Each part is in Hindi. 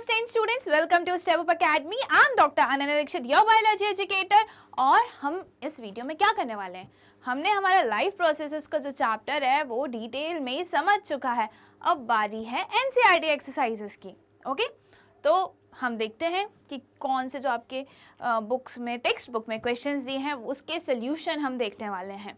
Class 10 students, welcome to Step Up Academy. I am doctor Ananya Dikshit, your biology educator. और हम इस वीडियो में क्या करने वाले हैं, हमने हमारा लाइफ प्रोसेसेस का जो चैप्टर है वो डिटेल में समझ चुका है। अब बारी है एनसीईआरटी एक्सरसाइजेस की। ओके, तो हम देखते हैं कि कौन से जो आपके बुक्स में, टेक्स्ट बुक में क्वेश्चंस दिए हैं उसके सोल्यूशन हम देखने वाले हैं।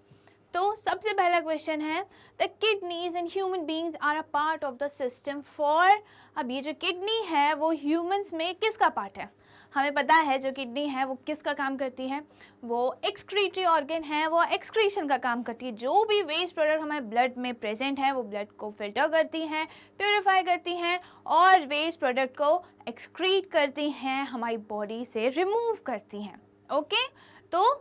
तो सबसे पहला क्वेश्चन है, the kidneys in human beings are a part of the system for. अब ये जो किडनी है वो ह्यूमंस में किसका पार्ट है? हमें पता है जो किडनी है वो किसका काम करती है, वो एक्सक्रीटरी ऑर्गन है, वो एक्सक्रीशन का काम करती है। जो भी वेस्ट प्रोडक्ट हमारे ब्लड में प्रेजेंट है वो ब्लड को फिल्टर करती हैं, प्योरीफाई करती हैं और वेस्ट प्रोडक्ट को एक्सक्रीट करती हैं, हमारी बॉडी से रिमूव करती हैं। ओके, तो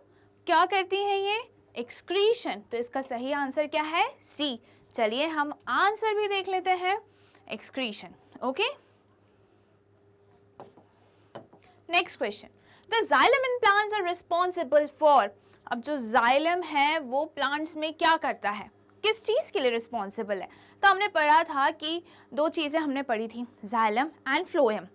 क्या करती हैं ये? एक्सक्रीशन। तो इसका सही आंसर क्या है? सी। चलिए हम आंसर भी देख लेते हैं, excretion. Okay, next question, the xylem in plants are responsible for. अब जो जाइलम है वो प्लांट्स में क्या करता है, किस चीज के लिए रिस्पॉन्सिबल है? तो हमने पढ़ा था कि दो चीजें हमने पढ़ी थी, जाइलम एंड फ्लोएम।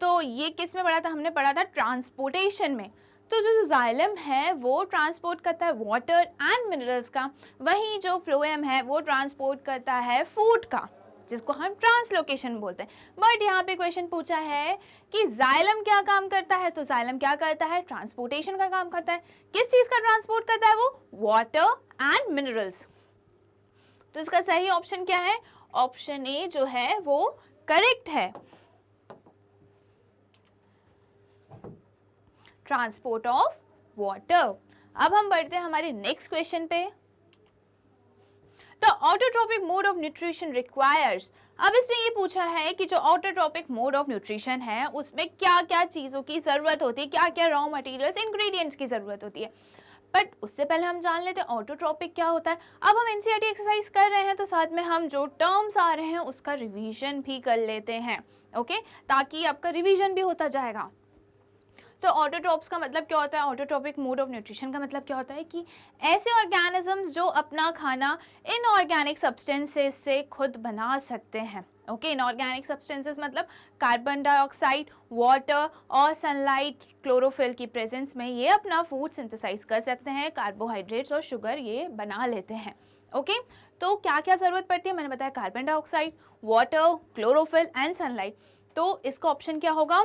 तो ये किस में पढ़ा था? हमने पढ़ा था ट्रांसपोर्टेशन में। तो जो जाइलम है वो ट्रांसपोर्ट करता है वाटर एंड मिनरल्स का, वहीं जो फ्लोएम है वो ट्रांसपोर्ट करता है फूड का, जिसको हम ट्रांसलोकेशन बोलते हैं। बट यहाँ पे क्वेश्चन पूछा है कि जाइलम क्या काम करता है, तो जाइलम क्या करता है? ट्रांसपोर्टेशन का काम करता है। किस चीज का ट्रांसपोर्ट करता है वो? Water and minerals. तो इसका सही ऑप्शन क्या है? ऑप्शन ए जो है वो करेक्ट है, ट्रांसपोर्ट ऑफ वाटर। अब हम बढ़ते हैं हमारे नेक्स्ट क्वेश्चन पे। The autotrophic mode of nutrition requires. अब इसमें ये पूछा है कि जो ऑटोट्रोपिक मोड ऑफ न्यूट्रिशन है उसमें क्या क्या चीजों की जरूरत होती है, क्या क्या रॉ मटेरियल्स, इंग्रेडिएंट्स की जरूरत होती है। बट उससे पहले हम जान लेते हैं ऑटोट्रोपिक क्या होता है। अब हम एनसीईआरटी एक्सरसाइज कर रहे हैं तो साथ में हम जो टर्म्स आ रहे हैं उसका रिवीजन भी कर लेते हैं। ओके, ताकि आपका रिवीजन भी होता जाएगा। तो ऑटोट्रोप्स का मतलब क्या होता है? ऑटोट्रोपिक मोड ऑफ न्यूट्रिशन का मतलब क्या होता है कि ऐसे ऑर्गेनिजम्स जो अपना खाना इनऑर्गेनिक सब्सटेंसेस से खुद बना सकते हैं। ओके, इनऑर्गेनिक सब्सटेंसेस मतलब कार्बन डाइऑक्साइड, वाटर और सनलाइट, क्लोरोफिल की प्रेजेंस में ये अपना फूड सिंथेसाइज कर सकते हैं, कार्बोहाइड्रेट्स और शुगर ये बना लेते हैं। ओके, तो क्या क्या जरूरत पड़ती है? मैंने बताया carbon dioxide, water, chlorophyll and sunlight. तो इसका ऑप्शन क्या होगा?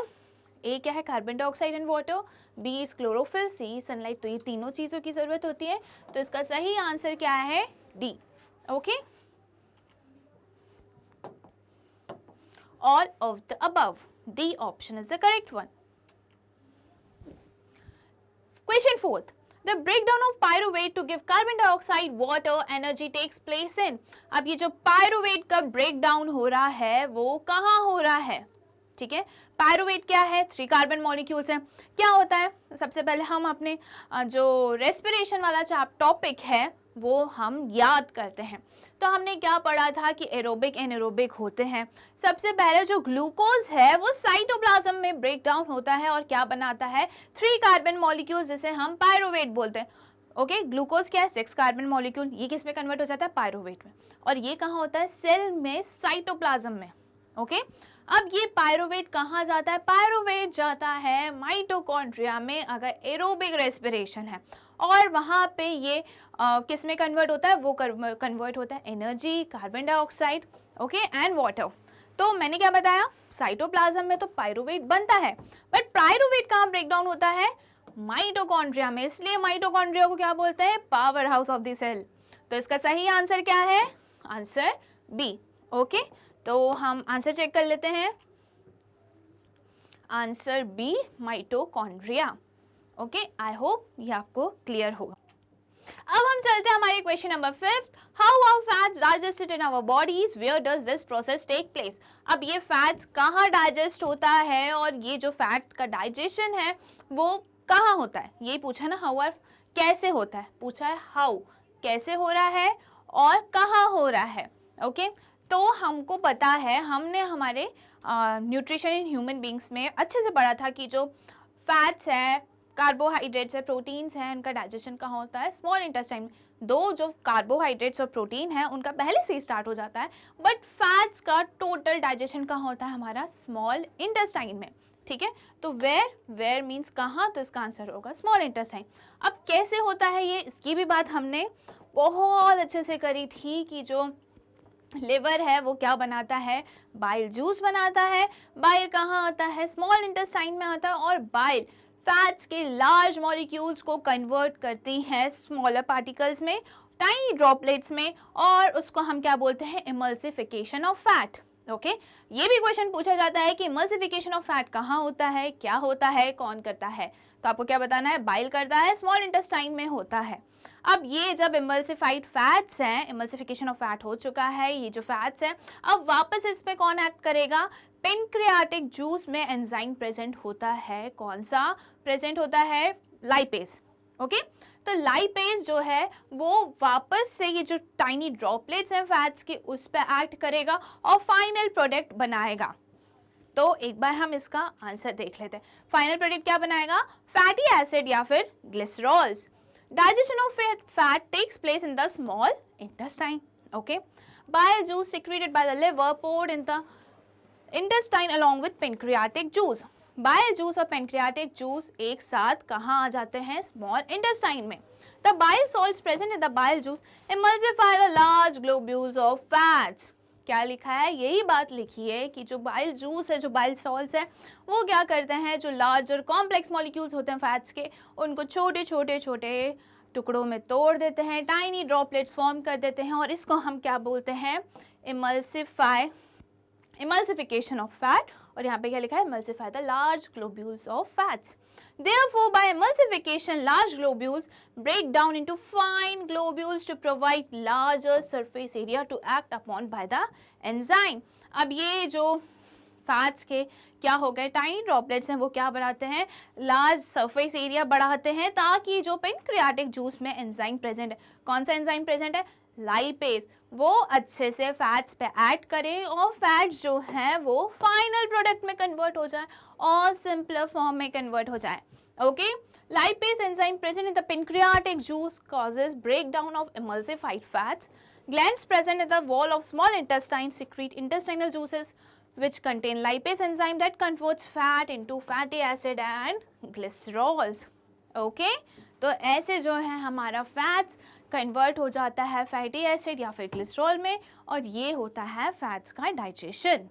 ए क्या है? Carbon dioxide and water, B is chlorophyll, C sunlight. तो ये तीनों चीजों की जरूरत होती है। तो इसका सही आंसर क्या है? D. Okay, all of the above, D option is the correct one. Question fourth, the breakdown of pyruvate to give carbon dioxide water energy takes place in. अब ये जो पायरुवेट का ब्रेकडाउन हो रहा है वो कहाँ हो रहा है? ठीक है, पायरुवेट क्या है? 3 कार्बन मॉलिक्यूल्स हैं। क्या होता है? सबसे पहले हम अपने जो रेस्पिरेशन वाला टॉपिक है वो हम याद करते हैं। तो हमने क्या पढ़ा था कि एरोबिक एनारोबिक होते हैं। सबसे पहले जो ग्लूकोज है वो साइटोप्लाज्म में ब्रेक डाउन होता है और क्या बनाता है? 3 कार्बन मॉलिक्यूल्स, जिसे हम पायरुवेट बोलते हैं। ओके, ग्लूकोज क्या है? 6 कार्बन मॉलिक्यूल, ये किस में कन्वर्ट हो जाता है? पायरुवेट में। और ये कहाँ होता है? सेल में, साइटोप्लाज्म में। ओके, अब ये पायरुवेट कहाँ जाता है? पायरुवेट जाता है माइटोकॉन्ड्रिया में अगर एरोबिक रेस्पिरेशन है, और वहाँ पे ये किस में कन्वर्ट होता है? वो कन्वर्ट होता है energy, carbon dioxide, okay, and water. तो मैंने क्या बताया? साइटोप्लाज्म में तो पायरुवेट बनता है, बट पायरुवेट कहाँ ब्रेक डाउन होता है? माइटोकॉन्ड्रिया में। इसलिए माइटोकॉन्ड्रिया को क्या बोलते हैं? Power house of the cell. तो इसका सही आंसर क्या है? Answer B. ओके, तो हम आंसर चेक कर लेते हैं। Answer B, mitochondria. Okay, I hope ये आपको क्लियर होगा। अब हम चलते हैं हमारे question number 5। How are fats digested in our bodies, where does this process take place. अब ये फैट्स कहाँ डाइजेस्ट होता है और ये जो फैट का डाइजेशन है वो कहाँ होता है? ये पूछा ना, हाउ आर कैसे होता है, पूछा है हाउ कैसे हो रहा है और कहाँ हो रहा है। ओके, तो हमको पता है, हमने हमारे न्यूट्रिशन इन ह्यूमन बींग्स में अच्छे से पढ़ा था कि जो फैट्स है, कार्बोहाइड्रेट्स है, प्रोटीन्स हैं, उनका डाइजेशन कहाँ होता है? Small intestine. दो जो कार्बोहाइड्रेट्स और प्रोटीन है उनका पहले से ही स्टार्ट हो जाता है, बट फैट्स का टोटल डाइजेशन कहाँ होता है, हमारा स्मॉल इंटेस्टाइन में, ठीक है। तो वेयर मीन्स कहाँ, तो इसका आंसर होगा स्मॉल इंटेस्टाइन। अब कैसे होता है ये, इसकी भी बात हमने बहुत अच्छे से करी थी कि जो लिवर है वो क्या बनाता है, बाइल जूस बनाता है। बाइल कहाँ आता है, स्मॉल इंटेस्टाइन में आता है, और बाइल फैट्स के लार्ज मॉलिक्यूल्स को कन्वर्ट करती हैं स्मॉलर पार्टिकल्स में, टाइनी ड्रॉपलेट्स में, और उसको हम क्या बोलते हैं, इमल्सिफिकेशन ऑफ फैट। ओके, ये भी क्वेश्चन पूछा जाता है कि इमल्सिफिकेशन ऑफ फैट कहाँ होता है, क्या होता है, कौन करता है, तो आपको क्या बताना है, बाइल करता है, स्मॉल इंटेस्टाइन में होता है। अब ये जब इमल्सिफाइड फैट्स हैं, इमल्सिफिकेशन ऑफ फैट हो चुका है, ये जो फैट्स हैं, अब वापस इस पे कौन एक्ट करेगा, पेनक्रियाटिक जूस में एंजाइम प्रेजेंट होता है, कौन सा प्रेजेंट होता है, लाइपेज। ओके, तो लाइपेज जो है वो वापस से ये जो टाइनी ड्रॉपलेट्स हैं फैट्स के उस पे एक्ट करेगा और फाइनल प्रोडक्ट बनाएगा। तो एक बार हम इसका आंसर देख लेते हैं। फाइनल प्रोडक्ट क्या बनाएगा, फैटी एसिड या फिर glycerols. Digestion of fat takes place in the small intestine. Okay, bile juice secreted by the liver poured in the intestine along with pancreatic juice. Bile juice और pancreatic juice एक साथ कहाँ आ जाते हैं, small intestine में। The bile salts present in the bile juice emulsify the large globules of fats. क्या लिखा है, यही बात लिखी है कि जो बाइल जूस है, जो बाइल सॉल्ट्स है, वो क्या करते हैं, जो लार्ज और कॉम्प्लेक्स मॉलिक्यूल्स होते हैं फैट्स के, उनको छोटे छोटे छोटे टुकड़ों में तोड़ देते हैं, टाइनी ड्रॉपलेट्स फॉर्म कर देते हैं, और इसको हम क्या बोलते हैं, इमल्सिफिकेशन ऑफ फैट। और यहाँ पे क्या लिखा है, emulsify the large globules of fats. Therefore, by emulsification, large globules break down into fine globules to provide larger surface area to act upon by the enzyme. अब ये जो फैट्स के क्या हो गए, टाइनी ड्रॉपलेट्स हैं, वो क्या बनाते हैं, लार्ज सरफेस एरिया बढ़ाते हैं, ताकि जो पेनक्रियाटिक जूस में एंजाइम प्रेजेंट है, कौन सा एंजाइम प्रेजेंट है, लाइपेज, वो अच्छे से फैट्स पे ऐड करें और फैट्स जो हैं वो फाइनल प्रोडक्ट में कन्वर्ट हो जाए और सिंपलर फॉर्म में कन्वर्ट हो जाए। Okay, lipase enzyme present in the pancreatic juice causes breakdown of emulsified fats. Glands present in the wall of small intestine secrete intestinal juices which contain lipase enzyme that converts fat into fatty acid and glycerols. Okay, तो ऐसे जो है हमारा फैट्स कन्वर्ट हो जाता है फैटी एसिड या फिर ग्लिसरॉल में, और ये होता है फैट्स का डाइजेशन।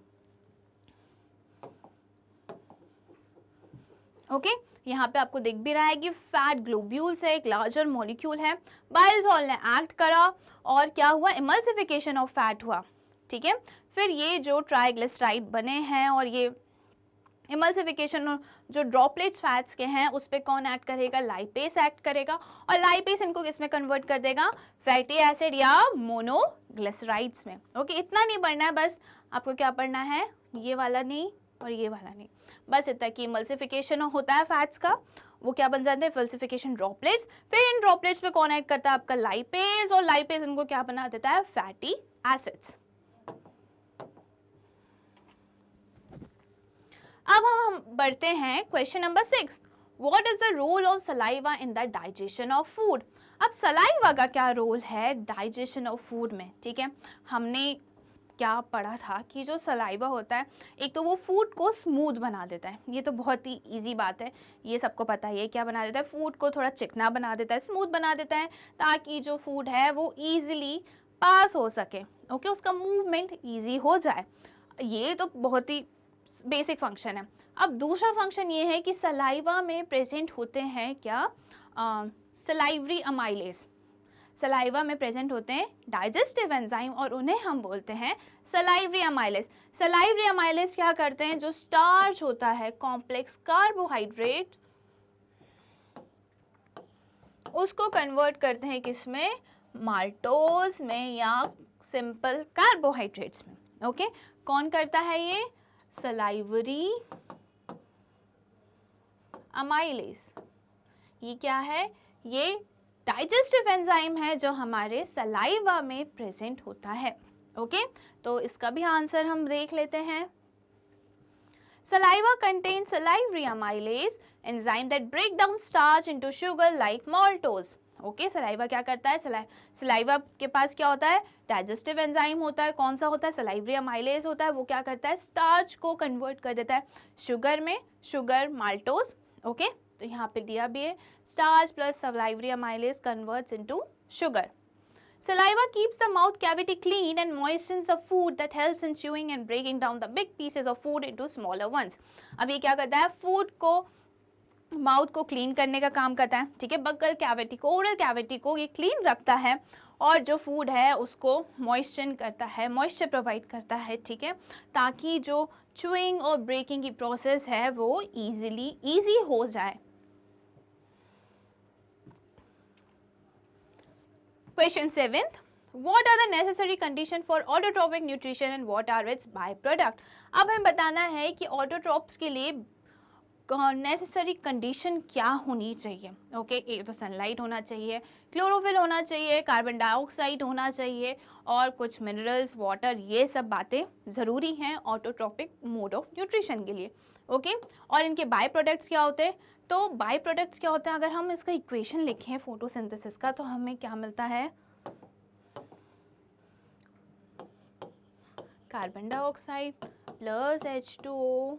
ओके, यहाँ पे आपको दिख भी रहा है कि फैट ग्लोब्यूल्स है, एक लार्जर मॉलिक्यूल है, बाइल सॉल्ट ने एक्ट करा और क्या हुआ, इमल्सिफिकेशन ऑफ फैट हुआ, ठीक है। फिर ये जो ट्राइग्लिसराइड बने हैं और ये इमल्सिफिकेशन जो ड्रॉपलेट्स फैट्स के हैं उस पर कौन एक्ट करेगा, लाइपेस एक्ट करेगा, और लाइपेस इनको किसमें कन्वर्ट कर देगा, फैटी एसिड या मोनोग्लिसराइड्स में। ओके, इतना नहीं पढ़ना है, बस आपको क्या पढ़ना है, ये वाला नहीं और ये वाला नहीं, बस इतना कि इमल्सिफिकेशन होता है फैट्स का, वो क्या बन जाते हैं, फल्सिफिकेशन ड्रॉपलेट्स, फिर इन ड्रॉपलेट्स पे कौन ऐड करता है, आपका लाइपेज, और लाइपेज इनको क्या बना देता है, फैटी एसिड्स। अब हम बढ़ते हैं question number 6। What is the role of saliva in the digestion of food. अब सलाइवा का क्या रोल है डाइजेशन ऑफ फूड में, ठीक है। हमने क्या पढ़ा था कि जो सलाइवा होता है, एक तो वो फूड को स्मूथ बना देता है, ये तो बहुत ही इजी बात है, ये सबको पता है। ये क्या बना देता है, फूड को थोड़ा चिकना बना देता है, स्मूथ बना देता है, ताकि जो फूड है वो ईजिली पास हो सके, ओके, उसका मूवमेंट ईजी हो जाए। ये तो बहुत ही बेसिक फंक्शन है। अब दूसरा फंक्शन ये है कि सलाइवा में प्रेजेंट होते हैं क्या, सलाइवरी अमाइलेज। सलाइवा में प्रेजेंट होते हैं डाइजेस्टिव एंजाइम और उन्हें हम बोलते हैं सलाइवरी अमाइलेज। सलाइवरी अमाइलेज क्या करते हैं, जो स्टार्च होता है, कॉम्प्लेक्स कार्बोहाइड्रेट, उसको कन्वर्ट करते हैं किसमें, माल्टोज में या सिंपल कार्बोहाइड्रेट्स में। ओके, कौन करता है ये, सलाइवरी अमाइलेज। ये क्या है, ये डाइजेस्टिव एंजाइम है जो हमारे सलाइवा में प्रेजेंट होता है। ओके, तो इसका भी आंसर हम देख लेते हैं। Saliva contains salivary amylase enzyme that break down starch into sugar like maltose. Okay, saliva क्या करता है, सलाइवा के पास क्या होता है, डाइजेस्टिव एंजाइम होता है, कौन सा होता है, सलाइवरी अमाइलेज होता है, वो क्या करता है, स्टार्च को कन्वर्ट कर देता है शुगर में, शुगर माल्टोज। ओके, तो यहाँ पे दिया भी है, starch plus salivary amylase converts into sugar. Saliva keeps the mouth cavity clean and moistens the food that helps in chewing and breaking down the big pieces of food into smaller ones. अब ये क्या करता है, फूड को, माउथ को क्लीन करने का काम करता है, ठीक है, बगल कैविटी को, ओरल कैविटी को ये क्लीन रखता है, और जो फूड है उसको मॉइस्चर करता है, मॉइस्चर प्रोवाइड करता है, ठीक है, ताकि जो च्यूइंग और ब्रेकिंग की प्रोसेस है वो ईजी हो जाए। Question 7th. What are the necessary condition for autotrophic nutrition and what are its byproduct? अब हमें बताना है कि ऑटोट्रॉप्स के लिए नेसेसरी कंडीशन क्या होनी चाहिए। ओके, एक तो सनलाइट होना चाहिए, क्लोरोफिल होना चाहिए, कार्बन डाइऑक्साइड होना चाहिए, और कुछ मिनरल्स, वाटर, ये सब बातें ज़रूरी हैं ऑटोट्रॉपिक मोड ऑफ न्यूट्रिशन के लिए। ओके, और इनके बाय प्रोडक्ट्स क्या होते हैं, तो बाय प्रोडक्ट्स क्या होते हैं, अगर हम इसका इक्वेशन लिखें फोटोसिंथेसिस का, तो हमें क्या मिलता है, carbon dioxide plus H2O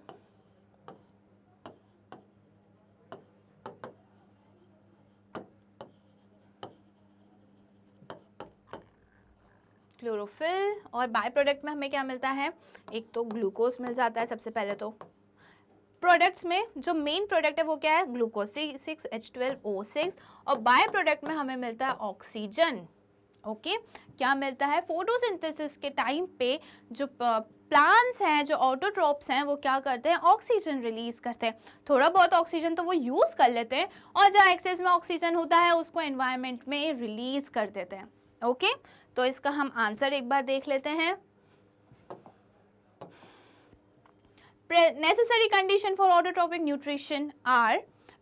chlorophyll, और बाय प्रोडक्ट में हमें क्या मिलता है, एक तो ग्लूकोज मिल जाता है सबसे पहले। तो प्रोडक्ट्स में जो मेन प्रोडक्ट है वो क्या है, ग्लूकोज 6H12O6, और बाय प्रोडक्ट में हमें मिलता है ऑक्सीजन। ओके, क्या मिलता है, फोटोसिंथेसिस के टाइम पे जो प्लांट्स हैं, जो ऑटोट्रॉप्स हैं, वो क्या करते हैं, ऑक्सीजन रिलीज करते हैं, थोड़ा बहुत ऑक्सीजन तो वो यूज कर लेते हैं, और जहाँ एक्सेस में ऑक्सीजन होता है उसको एनवायरनमेंट में रिलीज कर देते हैं। ओके, तो इसका हम आंसर एक बार देख लेते हैं। Necessary condition for autotrophic nutrition are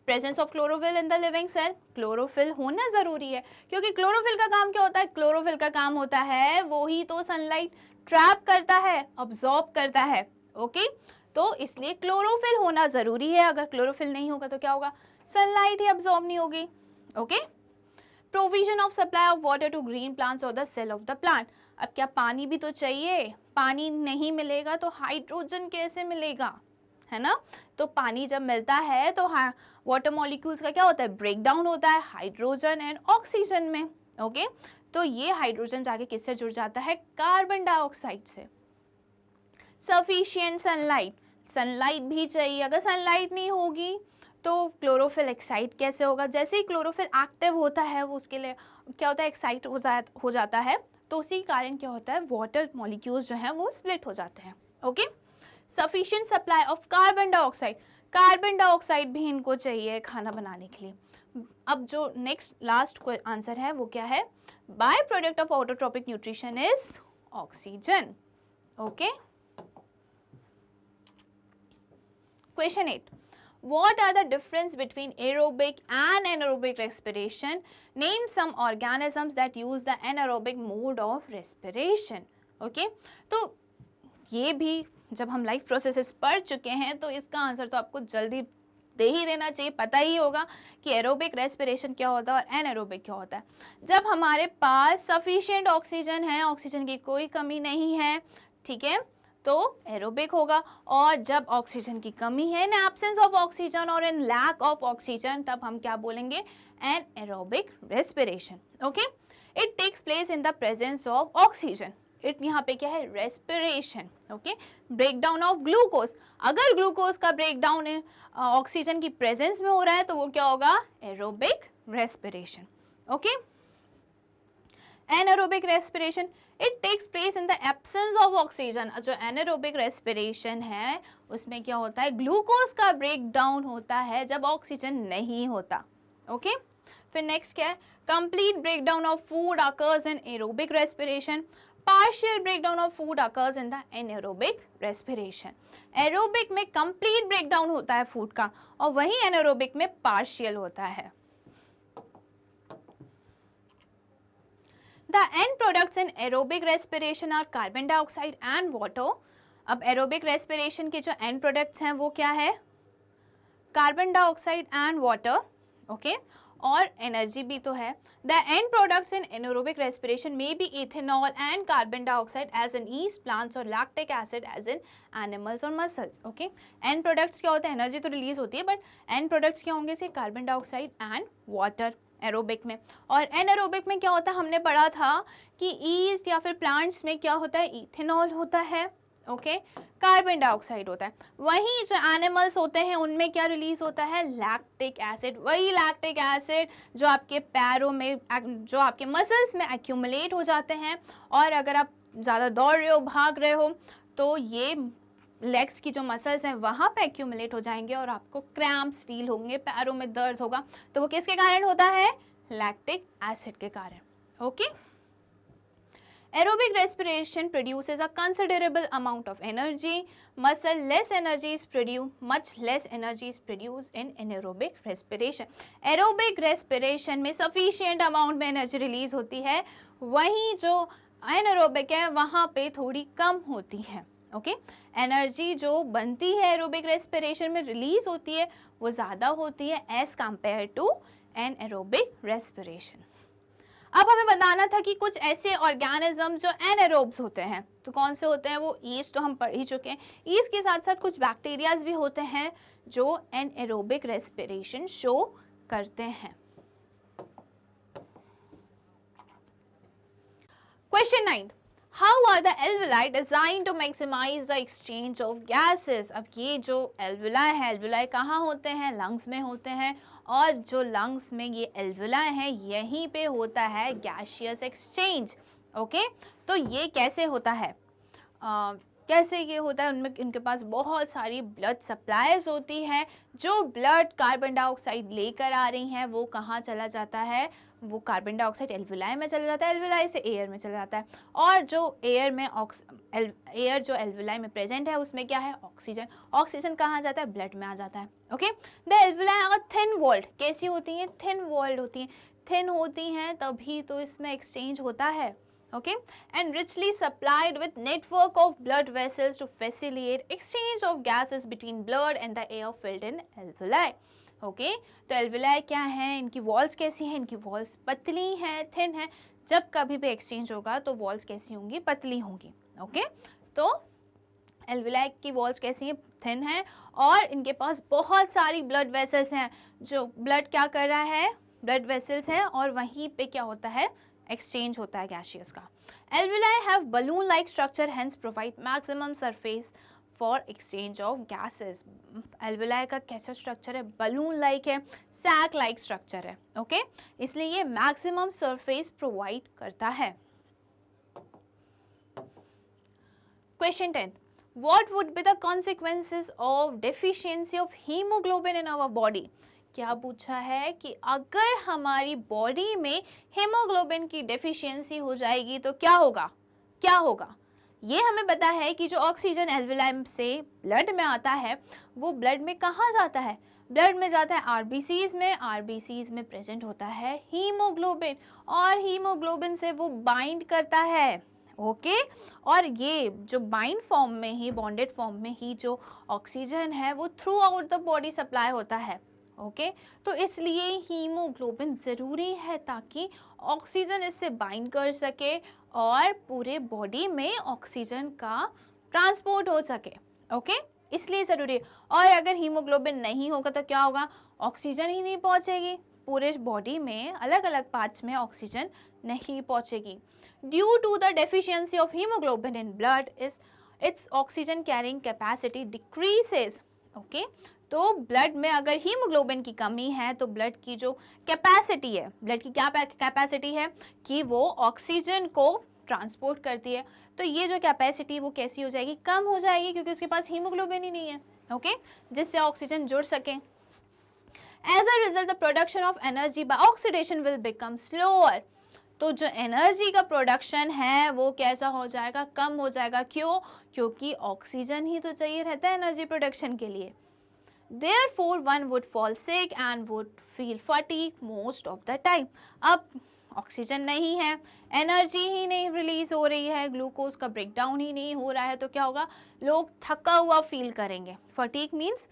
presence of chlorophyll in the living cell. Chlorophyll होना जरूरी है, क्योंकि क्लोरोफिल का काम क्या होता है, क्लोरोफिल का काम होता है वो ही तो सनलाइट ट्रैप करता है, अब्सॉर्ब करता है। ओके, तो इसलिए क्लोरोफिल होना जरूरी है, अगर क्लोरोफिल नहीं होगा तो क्या होगा, सनलाइट ही अब्सॉर्ब नहीं होगी। Okay, provision of supply of water to green plants और the cell of the plant. अब क्या पानी भी तो चाहिए, पानी नहीं मिलेगा तो हाइड्रोजन कैसे मिलेगा, है ना, तो पानी जब मिलता है तो वाटर मॉलिक्यूल्स का क्या होता है, ब्रेक डाउन होता है हाइड्रोजन एंड ऑक्सीजन में। ओके, तो ये हाइड्रोजन जाके किससे जुड़ जाता है, कार्बन डाइऑक्साइड से। सफिशिएंट सनलाइट, सनलाइट भी चाहिए, अगर सनलाइट नहीं होगी तो क्लोरोफिल एक्साइट कैसे होगा, जैसे ही क्लोरोफिल एक्टिव होता है वो उसके लिए क्या होता है, एक्साइट हो जाता है, तो उसी कारण क्या होता है, वाटर मॉलिक्यूल्स जो हैं वो स्प्लिट हो जाते हैं। Okay, sufficient supply of carbon dioxide, carbon dioxide भी इनको चाहिए खाना बनाने के लिए। अब जो नेक्स्ट लास्ट आंसर है वो क्या है, by product of autotrophic nutrition is oxygen. Okay, question 8, what are the difference between aerobic and anaerobic respiration? Name some organisms that use the anaerobic mode of respiration. Okay, तो ये भी जब हम लाइफ प्रोसेसेस पढ़ चुके हैं तो इसका आंसर तो आपको जल्दी दे ही देना चाहिए, पता ही होगा कि एरोबिक रेस्पिरेशन क्या होता है और एनाएरोबिक क्या होता है। जब हमारे पास सफिशिएंट ऑक्सीजन है, ऑक्सीजन की कोई कमी नहीं है, ठीक है, तो एरोबिक होगा, और जब ऑक्सीजन की कमी है, इन एब्सेंस ऑफ ऑक्सीजन और इन लैक ऑफ ऑक्सीजन, तब हम क्या बोलेंगे, an aerobic respiration. Okay, it takes place in the presence of oxygen, it यहाँ पे क्या है, respiration. Okay, break down of glucose, अगर ग्लूकोज का ब्रेक डाउन ऑक्सीजन की प्रेजेंस में हो रहा है तो वो क्या होगा, aerobic respiration. Okay, anaerobic respiration, it takes place in the absence of oxygen. जो एनारोबिक रेस्पिरेशन है उसमें क्या होता है, ग्लूकोज का ब्रेक डाउन होता है जब ऑक्सीजन नहीं होता। ओके, फिर नेक्स्ट क्या है, complete breakdown of food occurs in aerobic respiration, partial breakdown of food occurs in the anaerobic respiration. Aerobic में कंप्लीट ब्रेकडाउन होता है फूड का, और वहीं एनारोबिक में पार्शियल होता है। The end products in aerobic respiration are carbon dioxide and water. अब aerobic respiration के जो end products हैं वो क्या है, carbon dioxide and water. Okay, और एनर्जी भी तो है। The end products in anaerobic respiration may be ethanol and carbon dioxide as in yeast plants और lactic acid as in animals और मसल्स। ओके, एंड प्रोडक्ट्स क्या होता है? एनर्जी तो रिलीज होती है, बट एंड प्रोडक्ट्स क्या होंगे? से carbon dioxide and water aerobic में। और एनारोबिक में क्या होता है? हमने पढ़ा था कि ईस्ट या फिर प्लांट्स में क्या होता है? इथेनॉल होता है, ओके, कार्बन डाइऑक्साइड होता है। वहीं जो एनिमल्स होते हैं उनमें क्या रिलीज होता है? Lactic acid. वही लैक्टिक एसिड जो आपके पैरों में, जो आपके मसल्स में एक्यूमुलेट हो जाते हैं, और अगर आप ज़्यादा दौड़ रहे हो, भाग रहे हो, तो ये लेग्स की जो मसल्स हैं वहाँ पे एक्यूमुलेट हो जाएंगे और आपको क्रैम्प्स फील होंगे, पैरों में दर्द होगा। तो वो किसके कारण होता है? लैक्टिक एसिड के कारण। Okay, aerobic respiration produces a considerable amount of energy. Muscle less energy is produced, much less energy is produced in anaerobic respiration. Aerobic respiration में sufficient amount में energy release होती है, वहीं जो anaerobic है वहाँ पे थोड़ी कम होती है। ओके, एनर्जी जो बनती है एरोबिक रेस्पिरेशन में रिलीज होती है वो ज़्यादा होती है as compare to an aerobic respiration. अब हमें बताना था कि कुछ ऐसे ऑर्गेनिज्म जो एनारोब्स होते हैं, तो कौन से होते हैं वो? ईस्ट तो हम पढ़ ही चुके हैं। ईस्ट के साथ साथ कुछ बैक्टीरियाज भी होते हैं जो एनारोबिक रेस्पिरेशन शो करते हैं। Question 9, how are the alveoli design to maximise the exchange of gases? अब ये जो एल्वुलाई है, एल्वुलाई कहाँ होते हैं? लंग्स में होते हैं, और जो लंग्स में ये एल्वुलाई है यहीं पे होता है गैसियस एक्सचेंज। ओके, तो ये कैसे होता है? कैसे ये होता है? उनमें इनके पास बहुत सारी ब्लड सप्लाईज होती हैं। जो ब्लड कार्बन डाइऑक्साइड लेकर आ रही हैं वो कहाँ चला जाता है? वो कार्बन डाइऑक्साइड एल्वुलाई में चला जाता है, एल्वुलाई से एयर में चला जाता है। और जो एयर में एयर जो एल्वुलाई में प्रेजेंट है उसमें क्या है? ऑक्सीजन। ऑक्सीजन कहाँ जाता है? ब्लड में आ जाता है। Okay, the alveoli are thin walled. कैसी होती हैं? थिन वॉल्ड होती हैं। थिन होती हैं तभी तो इसमें एक्सचेंज होता है। Okay, and richly supplied with network of blood vessels to facilitate exchange of gases between blood and the air filled in alveoli. Okay, तो alveoli क्या है? इनकी वॉल्स कैसी हैं? इनकी वॉल्स पतली हैं, थिन है। जब कभी भी एक्सचेंज होगा तो वॉल्स कैसी होंगी? पतली होंगी। ओके, तो एल्वुलाई की वॉल्स कैसी हैं? थिन है, और इनके पास बहुत सारी ब्लड वेसल्स हैं। जो ब्लड क्या कर रहा है? ब्लड वेसल्स हैं, और वहीं पे क्या होता है? एक्सचेंज होता है गैसियस का। Alveoli have balloon like structure, hence provide maximum surface for exchange of gases. Alveoli का कैसा स्ट्रक्चर है? बलून लाइक है, सैक लाइक स्ट्रक्चर है। ओके, इसलिए ये मैक्सिमम सरफेस प्रोवाइड करता है। Question 10, what would be the consequences of deficiency of hemoglobin in our body? क्या पूछा है कि अगर हमारी बॉडी में हीमोग्लोबिन की डेफिशिएंसी हो जाएगी तो क्या होगा? क्या होगा? ये हमें पता है कि जो ऑक्सीजन एल्वुलाई से ब्लड में आता है वो ब्लड में कहाँ जाता है? ब्लड में जाता है आरबीसीज में। आरबीसीज में प्रेजेंट होता है हीमोग्लोबिन, और हीमोग्लोबिन से वो बाइंड करता है। ओके, और ये जो बाइंड फॉर्म में ही, बॉन्डेड फॉर्म में ही जो ऑक्सीजन है वो through out the body supply होता है। ओके, तो इसलिए हीमोग्लोबिन ज़रूरी है ताकि ऑक्सीजन इससे बाइंड कर सके और पूरे बॉडी में ऑक्सीजन का ट्रांसपोर्ट हो सके। ओके, इसलिए ज़रूरी है। और अगर हीमोग्लोबिन नहीं होगा तो क्या होगा? ऑक्सीजन ही नहीं पहुंचेगी, पूरे बॉडी में अलग अलग पार्ट्स में ऑक्सीजन नहीं पहुंचेगी। Due to the deficiency of haemoglobin in blood its oxygen carrying capacity decreases. Okay, तो ब्लड में अगर हीमोग्लोबिन की कमी है तो ब्लड की जो कैपेसिटी है, ब्लड की क्या कैपेसिटी है कि वो ऑक्सीजन को ट्रांसपोर्ट करती है, तो ये जो कैपेसिटी वो कैसी हो जाएगी? कम हो जाएगी, क्योंकि उसके पास हीमोग्लोबिन ही नहीं है। ओके, जिससे ऑक्सीजन जुड़ सके। As a result the production of energy by oxidation will become slower. तो जो एनर्जी का प्रोडक्शन है वो कैसा हो जाएगा? कम हो जाएगा। क्यों? क्योंकि ऑक्सीजन ही तो चाहिए रहता है एनर्जी प्रोडक्शन के लिए। Therefore, one would fall sick and would feel fatigue most of the time. अब ऑक्सीजन नहीं है, एनर्जी ही नहीं रिलीज हो रही है, ग्लूकोज का ब्रेकडाउन ही नहीं हो रहा है, तो क्या होगा? लोग थका हुआ फील करेंगे। फटीग मीन्स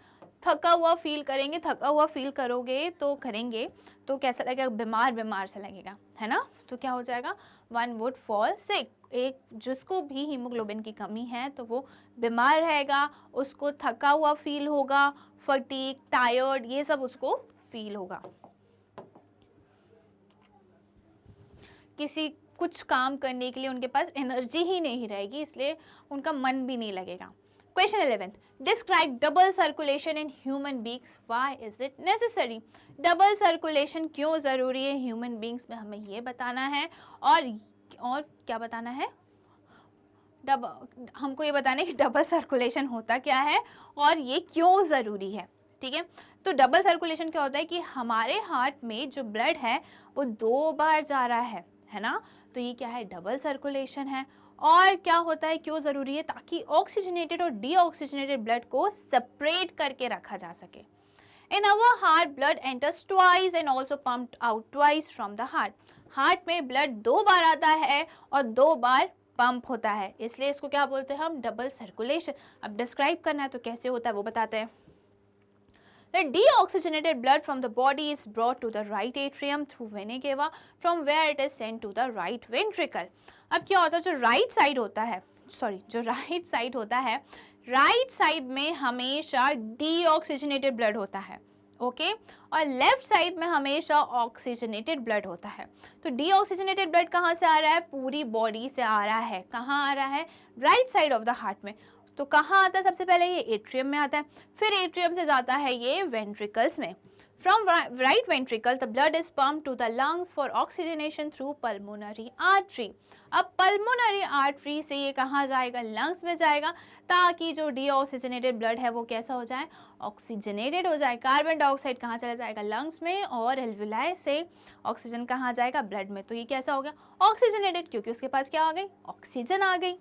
थका हुआ फील करेंगे, थका हुआ फील करोगे तो करेंगे तो कैसा लगेगा, बीमार बीमार सा लगेगा, है ना। तो क्या हो जाएगा, वन वुड फॉल सिक, एक जिसको भी हीमोग्लोबिन की कमी है तो वो बीमार रहेगा, उसको थका हुआ फील होगा, फटीग, टायर्ड, ये सब उसको फील होगा। किसी कुछ काम करने के लिए उनके पास एनर्जी ही नहीं रहेगी, इसलिए उनका मन भी नहीं लगेगा। Question 11, describe double circulation in human beings, why is it necessary. Double circulation क्यों ज़रूरी है ह्यूमन बींग्स में, हमें ये बताना है। और क्या बताना है, हमको ये बताना है कि डबल सर्कुलेशन होता क्या है और ये क्यों ज़रूरी है। ठीक है, तो डबल सर्कुलेशन क्या होता है कि हमारे हार्ट में जो ब्लड है वो 2 बार जा रहा है ना। तो ये क्या है, डबल सर्कुलेशन है। और क्या होता है, क्यों ज़रूरी है, ताकि ऑक्सीजनेटेड और डीऑक्सीजनेटेड ब्लड को सेपरेट करके रखा जा सके। In our heart, blood enters twice and also pumped out twice from the heart. Heart में ब्लड 2 बार आता है और 2 बार पंप होता है, इसलिए इसको क्या बोलते हैं हम, डबल सर्कुलेशन। अब डिस्क्राइब करना है तो कैसे होता है वो बताते हैं। The deoxygenated blood from the body is brought to the right atrium through vena cava, from where it is sent to the right ventricle. अब क्या होता है, जो राइट साइड होता है, राइट साइड में हमेशा डीऑक्सीजनेटेड ब्लड होता है, ओके, और लेफ्ट साइड में हमेशा ऑक्सीजनेटेड ब्लड होता है। तो डीऑक्सीजनेटेड ब्लड कहाँ से आ रहा है, पूरी बॉडी से आ रहा है। कहाँ आ रहा है, right side of the heart में। तो कहाँ आता है, सबसे पहले ये एट्रियम में आता है, फिर एट्रियम से जाता है ये वेंट्रिकल्स में। From right ventricle, the blood is pumped to the lungs for oxygenation through pulmonary artery. अब pulmonary artery से ये कहाँ जाएगा, लंग्स में जाएगा, ताकि जो डीऑक्सीजनेटेड ब्लड है वो कैसा हो जाए, ऑक्सीजनेटेड हो जाए। कार्बन डाइऑक्साइड कहाँ चला जाएगा, लंग्स में, और एल्विलाई से ऑक्सीजन कहाँ जाएगा, ब्लड में। तो ये कैसा हो गया, ऑक्सीजनेटेड, क्योंकि उसके पास क्या आ गई, ऑक्सीजन आ गई।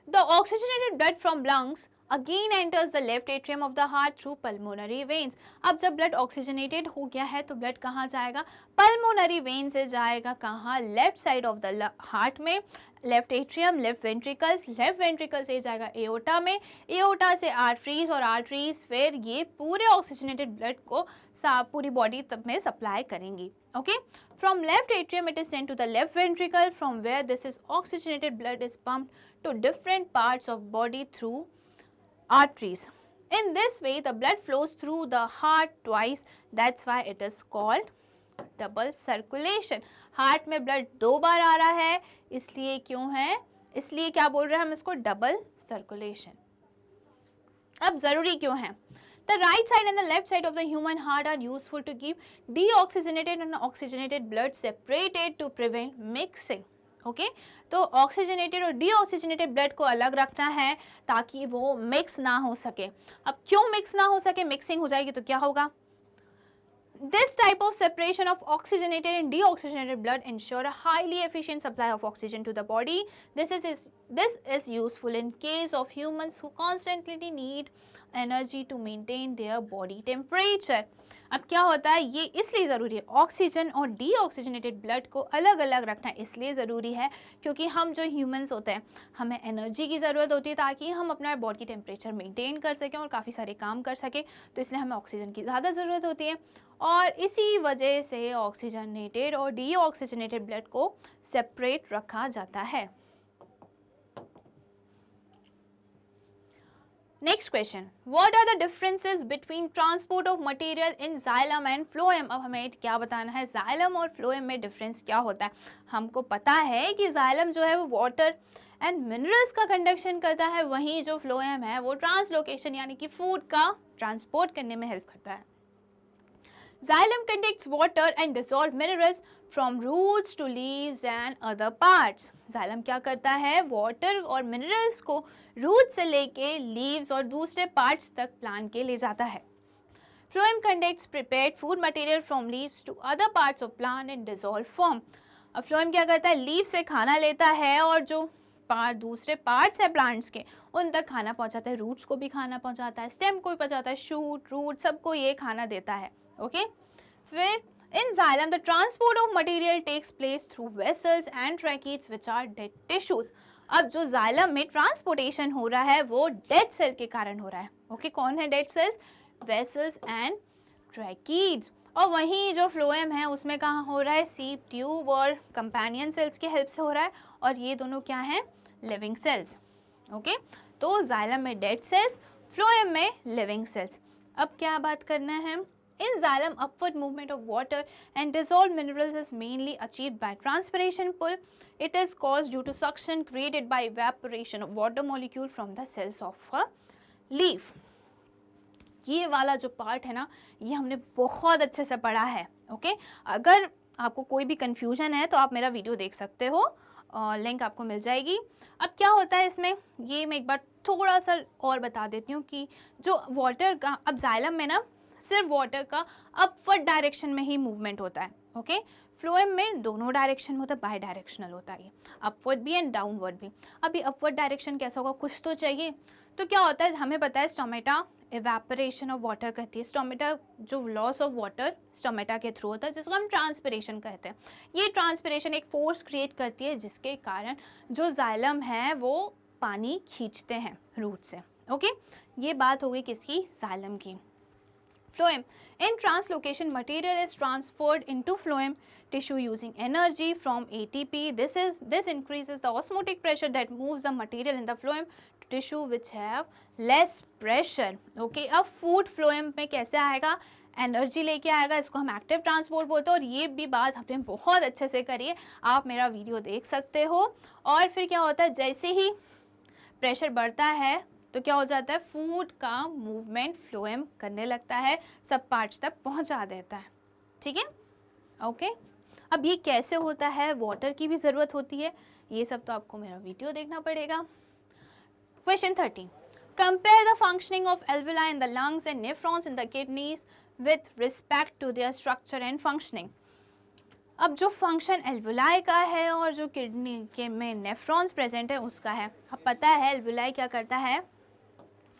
The oxygenated blood from lungs again enters the left atrium of the heart through pulmonary veins. अब जब ब्लड ऑक्सीजनेटेड हो गया है तो ब्लड कहाँ जाएगा, पल्मोनरी वेन से जाएगा, कहाँ, left side of the heart में, लेफ्ट एट्रियम, लेफ्ट वेंट्रिकल से जाएगा एओर्टा में, एओर्टा से आर्टरीज, और आर्टरीज फिर ये पूरे ऑक्सीजनेटेड ब्लड को पूरी बॉडी में सप्लाई करेंगी। Okay, from left atrium it is sent to the left ventricle, from where this is oxygenated blood is pumped to different parts of body through arteries. In this way the blood flows through the heart twice, that's why it is called double circulation. Heart में ब्लड 2 बार आ रहा है, इसलिए क्यों है, इसलिए क्या बोल रहे हैं हम इसको, डबल सर्कुलेशन। अब जरूरी क्यों है, the right side and the left side of the human heart are useful to keep deoxygenated and oxygenated blood separated to prevent mixing. Okay, तो ऑक्सीजनेटेड और डीऑक्सीजनेटेड ब्लड को अलग रखना है ताकि वो मिक्स ना हो सके। अब क्यों मिक्स ना हो सके, मिक्सिंग हो जाएगी तो क्या होगा, This type of separation of oxygenated and deoxygenated blood ensure a highly efficient supply of oxygen to the body. This is useful in case of humans who constantly need energy to maintain their body temperature. अब क्या होता है, ये इसलिए ज़रूरी है, ऑक्सीजन और डीऑक्सीजनेटेड ब्लड को अलग अलग रखना इसलिए ज़रूरी है क्योंकि हम जो ह्यूमंस होते हैं हमें एनर्जी की ज़रूरत होती है ताकि हम अपना बॉडी टेम्परेचर मेंटेन कर सकें और काफ़ी सारे काम कर सकें, तो इसलिए हमें ऑक्सीजन की ज़्यादा ज़रूरत होती है और इसी वजह से ऑक्सीजनेटेड और डीऑक्सीजनेटेड ब्लड को सेपरेट रखा जाता है। Next question, what are the differences between transport of material in xylem and phloem. अब हमें क्या बताना है, जाइलम और फ्लोएम में डिफरेंस क्या होता है। हमको पता है कि जाइलम जो है वो वाटर एंड मिनरल्स का कंडक्शन करता है, वहीं जो फ्लोएम है वो ट्रांसलोकेशन यानी कि फूड का ट्रांसपोर्ट करने में हेल्प करता है। Xylem contains water and dissolved minerals from roots to leaves and other parts. Xylem क्या करता है, वाटर और मिनरल्स को रूट से लेके लीव्स और दूसरे पार्ट्स तक प्लांट के ले जाता है। Phloem contains prepared food material from leaves to other parts of plant in dissolved form. अब phloem क्या करता है, लीव से खाना लेता है और जो दूसरे पार्ट्स है प्लांट्स के उन तक खाना पहुंचाता है, रूट्स को भी खाना पहुंचाता है, स्टेम को भी पहुंचाता है, शूट रूट सबको ये खाना देता है। ओके, फिर in xylem the transport of material takes place through vessels and tracheids which are dead tissues. अब जो जाइलम में ट्रांसपोर्टेशन हो रहा है वो डेड सेल के कारण हो रहा है। ओके, कौन है dead cells? Vessels and tracheids. और वहीं जो फ्लोएम है उसमें कहाँ हो रहा है? सीप ट्यूब और कंपेनियन सेल्स की हेल्प से हो रहा है, और ये दोनों क्या हैं? Living cells. ओके, तो जाइलम में डेड सेल्स, फ्लोएम में लिविंग सेल्स। अब क्या बात करना है? In xylem, upward movement of water and dissolved minerals is mainly achieved by transpiration pull. It is caused due to suction created by evaporation of water molecule from the cells of a leaf. ये वाला जो पार्ट है ना, ये हमने बहुत अच्छे से पढ़ा है। ओके, अगर आपको कोई भी कंफ्यूजन है तो आप मेरा वीडियो देख सकते हो, लिंक आपको मिल जाएगी। अब क्या होता है इसमें, ये मैं एक बार थोड़ा सा और बता देती हूँ कि जो वाटर का, अब जाइलम में ना सिर्फ वाटर का अपवर्ड डायरेक्शन में ही मूवमेंट होता है। ओके, फ्लोएम में दोनों डायरेक्शन होता है, बाई डायरेक्शनल होता है, अपवर्ड भी एंड डाउनवर्ड भी। अभी अपवर्ड डायरेक्शन कैसा होगा, कुछ तो चाहिए। तो क्या होता है, हमें पता है स्टोमेटा इवेपोरेशन ऑफ वाटर करती है। स्टोमेटा जो लॉस ऑफ वाटर स्टोमेटा के थ्रू होता है, जिसको हम ट्रांसपिरेशन कहते हैं। ये ट्रांसपिरेशन एक फोर्स क्रिएट करती है जिसके कारण जो जाइलम है वो पानी खींचते हैं रूट से। ओके, ये बात हो गई किसकी? जाइलम की। Phloem. In translocation, material is transferred into phloem tissue using energy from ATP. This increases the osmotic pressure that moves the material in the phloem to tissue which have less pressure. Okay, अब food phloem में कैसे आएगा? एनर्जी लेके आएगा, इसको हम एक्टिव ट्रांसपोर्ट बोलते हैं। और ये भी बात हमने बहुत अच्छे से करी है, आप मेरा वीडियो देख सकते हो। और फिर क्या होता है, जैसे ही प्रेशर बढ़ता है तो क्या हो जाता है, फूड का मूवमेंट फ्लोएम करने लगता है, सब पार्ट्स तक पहुंचा देता है। ठीक है, ओके। अब ये कैसे होता है, वाटर की भी ज़रूरत होती है, ये सब तो आपको मेरा वीडियो देखना पड़ेगा। Question 13, compare the functioning of alveoli in the lungs and nephrons in the kidneys with respect to their structure and functioning. अब जो फंक्शन एल्वेलाई का है और जो किडनी के में नेफ्रॉन्स प्रेजेंट है उसका है। अब पता है एल्वेलाई क्या करता है,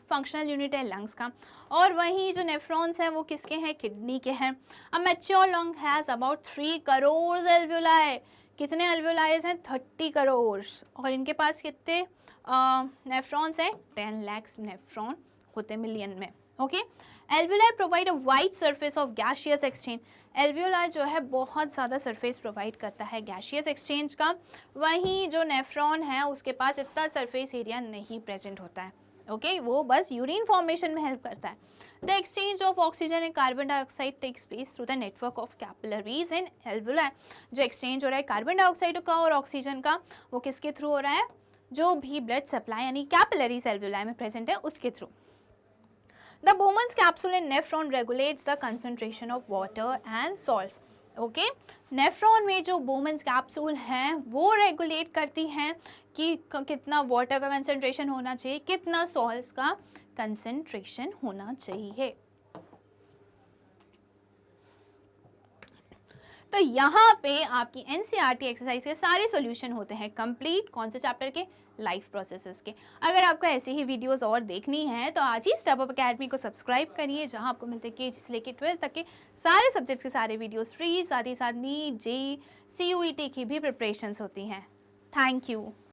फंक्शनल यूनिट है लंग्स का, और वहीं जो नेफ्रॉन्स हैं वो किसके हैं, किडनी के हैं। A mature lung has about 3 crore alveoli. कितने एल्वेलाइज हैं, 30 करोड़। और इनके पास कितने नेफ्रॉन्स हैं, 10 लाख नेफ्रॉन होते मिलियन में। Okay, alveoli provide a wide surface of gaseous exchange. Alveoli जो है बहुत ज़्यादा सरफेस प्रोवाइड करता है गैसियस एक्सचेंज का, वहीं जो नेफ्रॉन है उसके पास इतना सरफेस एरिया नहीं प्रेजेंट होता है। ओके, वो बस यूरिन फॉर्मेशन में हेल्प करता है। The exchange of oxygen and carbon dioxide takes place through the network of capillaries in alveoli. जो एक्सचेंज हो रहा है कार्बन डाइऑक्साइड का और ऑक्सीजन का, वो किसके थ्रू हो रहा है, जो भी ब्लड सप्लाई यानी कैपिलरीज एल्वेलाई में प्रेजेंट है उसके through. The Bowman's capsule in nephron regulates the concentration of water and salts. Okay, nephron में जो बोमन्स कैप्सूल हैं वो रेगुलेट करती हैं कि कितना वाटर का कंसंट्रेशन होना चाहिए, कितना सॉल्ट्स का कंसंट्रेशन होना चाहिए। तो यहाँ पे आपकी एनसीईआरटी एक्सरसाइज के सारे सॉल्यूशन होते हैं कंप्लीट। कौन से चैप्टर के, लाइफ प्रोसेसेस के। अगर आपको ऐसी ही वीडियोस और देखनी है तो आज ही स्टेप अप अकेडमी को सब्सक्राइब करिए, जहाँ आपको मिलते हैं केजी से लेकर 12 तक के सारे सब्जेक्ट्स के सारे वीडियोस फ्री। साथ ही साथ नीट, जेईई, सीयूईटी की भी प्रिपरेशंस होती हैं। Thank you.